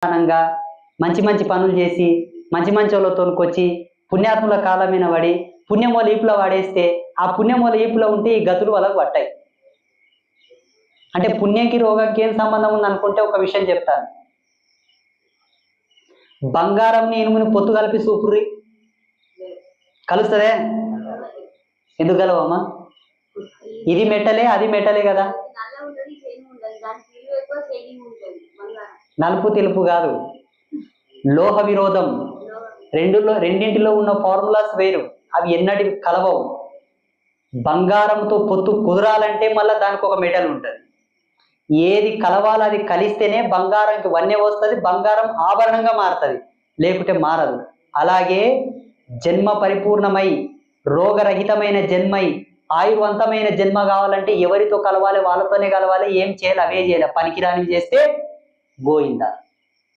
ప్రధానంగా మంచి మంచి పనులు చేసి మంచి మంచి వాళ్ళతోనుకొచ్చి పుణ్యాత్ముల కాలం మీద పడి పుణ్యమూల ఈపులో వాడేస్తే ఆ పుణ్యమూల ఈపులో ఉంటే ఈ గతులు వాళ్ళకు పట్టాయి. అంటే పుణ్యంకి రోగంకి ఏం సంబంధం ఉంది అనుకుంటే ఒక విషయం చెప్తాను. బంగారంని ఇనుముని పొత్తు కలిపి సూపుర్రి కలుస్తుందే? ఎందుకు కలవమ్మా? ఇది మెటలే అది మెటలే కదా. నలుపు తెలుపు కాదు, లోహ విరోధం. రెండింటిలో ఉన్న ఫార్ములాస్ వేరు, అవి ఎన్నటి కలవవు. బంగారంతో పొత్తు కుదరాలంటే మళ్ళీ దానికి ఒక మెటల్ ఉంటుంది. ఏది కలవాలో అది కలిస్తేనే బంగారంకి వన్నె వస్తుంది, బంగారం ఆభరణంగా మారుతుంది, లేకుంటే మారదు. అలాగే జన్మ పరిపూర్ణమై రోగరహితమైన జన్మై ఆయుర్వంతమైన జన్మ కావాలంటే ఎవరితో కలవాలి? వాళ్ళతోనే కలవాలి. ఏం చేయాలి? అవే చేయాలి. పనికిరానివి చేస్తే గోయిందా.